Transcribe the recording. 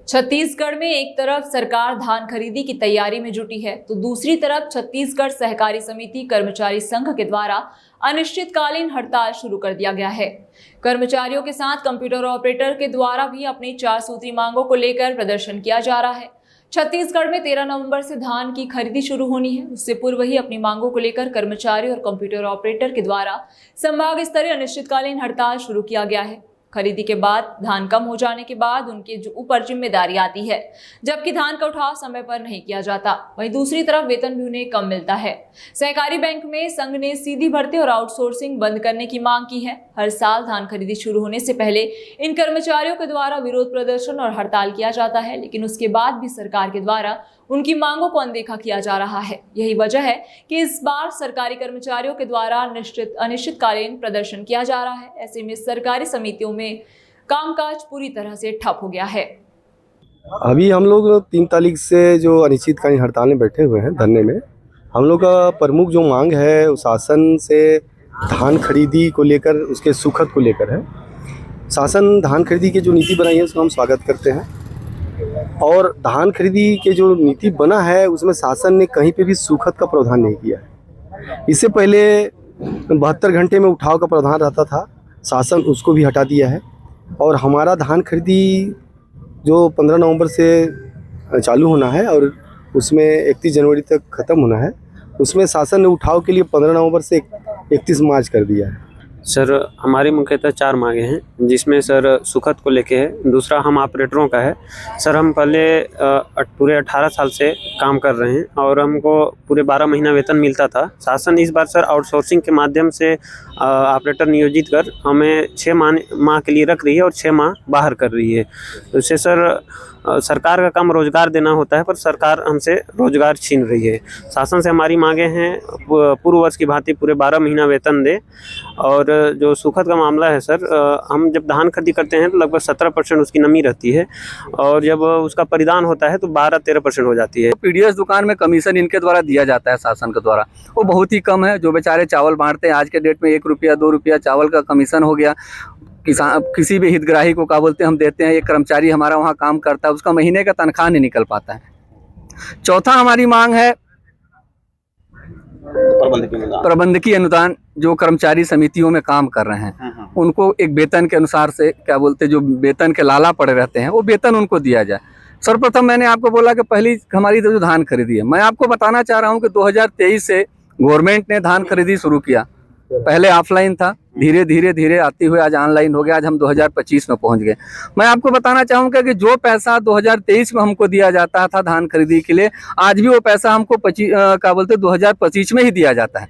छत्तीसगढ़ में एक तरफ सरकार धान खरीदी की तैयारी में जुटी है तो दूसरी तरफ छत्तीसगढ़ सहकारी समिति कर्मचारी संघ के द्वारा अनिश्चितकालीन हड़ताल शुरू कर दिया गया है। कर्मचारियों के साथ कंप्यूटर ऑपरेटर के द्वारा भी अपनी 4 सूत्री मांगों को लेकर प्रदर्शन किया जा रहा है। छत्तीसगढ़ में 13 नवंबर से धान की खरीदी शुरू होनी है। उससे पूर्व ही अपनी मांगों को लेकर कर्मचारी और कंप्यूटर ऑपरेटर के द्वारा संभाग स्तरीय अनिश्चितकालीन हड़ताल शुरू किया गया है। खरीदी के बाद धान कम हो जाने के बाद उनके ऊपर जिम्मेदारी आती है, जबकि धान का उठाव समय पर नहीं किया जाता। वहीं दूसरी तरफ वेतन भी उन्हें कम मिलता है। सहकारी बैंक में संघ ने सीधी भर्ती और आउटसोर्सिंग बंद करने की मांग की है। हर साल धान खरीदी शुरू होने से पहले इन कर्मचारियों के द्वारा विरोध प्रदर्शन और हड़ताल किया जाता है, लेकिन उसके बाद भी सरकार के द्वारा उनकी मांगों को अनदेखा किया जा रहा है। यही वजह है कि इस बार सरकारी कर्मचारियों के द्वारा अनिश्चितकालीन प्रदर्शन किया जा रहा है। ऐसे में सरकारी समितियों में कामकाज पूरी तरह से ठप हो गया है। अभी हम लोग 3 तारीख से जो अनिश्चितकालीन हड़ताल में बैठे हुए हैं धरने में, हम लोग का प्रमुख जो मांग है वो शासन से धान खरीदी को लेकर, उसके सुखद को लेकर है। शासन धान खरीदी की जो नीति बनाई है उसका हम स्वागत करते हैं, और धान खरीदी के जो नीति बना है उसमें शासन ने कहीं पे भी सुखद का प्रावधान नहीं किया है। इससे पहले 72 घंटे में उठाव का प्रावधान रहता था, शासन उसको भी हटा दिया है। और हमारा धान खरीदी जो 15 नवंबर से चालू होना है और उसमें 31 जनवरी तक ख़त्म होना है, उसमें शासन ने उठाव के लिए 15 नवंबर से 31 मार्च कर दिया है। सर, हमारी मुख्यतः 4 मांगे हैं, जिसमें सर सुखद को लेके है, दूसरा हम ऑपरेटरों का है। सर, हम पहले पूरे 18 साल से काम कर रहे हैं और हमको पूरे 12 महीना वेतन मिलता था। शासन इस बार सर आउटसोर्सिंग के माध्यम से ऑपरेटर नियोजित कर हमें 6 माह के लिए रख रही है और 6 माह बाहर कर रही है। उससे सर सरकार का काम रोजगार देना होता है, पर सरकार हमसे रोजगार छीन रही है। शासन से हमारी मांगे हैं पूर्व वर्ष की भांति पूरे 12 महीना वेतन दे। और जो सुखद का मामला है सर, हम जब धान खरीदी करते हैं तो लगभग 17% उसकी नमी रहती है, और जब उसका परिधान होता है तो 12-13% हो जाती है। पीडीएस दुकान में कमीशन इनके द्वारा दिया जाता है शासन के द्वारा, वो बहुत ही कम है। जो बेचारे चावल बांटते हैं, आज के डेट में 1 रुपया 2 रुपया चावल का कमीशन हो गया। किसान किसी भी हितग्राही को क्या बोलते हैं हम देते हैं, एक कर्मचारी हमारा वहाँ काम करता है, उसका महीने का तनख्वाह नहीं निकल पाता है। चौथा हमारी मांग है प्रबंधकीय अनुदान। जो कर्मचारी समितियों में काम कर रहे हैं उनको एक वेतन के अनुसार से क्या बोलते हैं, जो वेतन के लाला पड़े रहते हैं वो वेतन उनको दिया जाए। सर्वप्रथम मैंने आपको बोला कि पहली हमारी जो धान खरीदी है, मैं आपको बताना चाह रहा हूँ कि 2023 से गवर्नमेंट ने धान खरीदी शुरू किया। पहले ऑफलाइन था, धीरे धीरे आते हुए आज ऑनलाइन हो गया। आज हम 2025 में पहुंच गए। मैं आपको बताना चाहूँगा कि जो पैसा 2023 में हमको दिया जाता था धान खरीदी के लिए, आज भी वो पैसा हमको 2025 में ही दिया जाता है।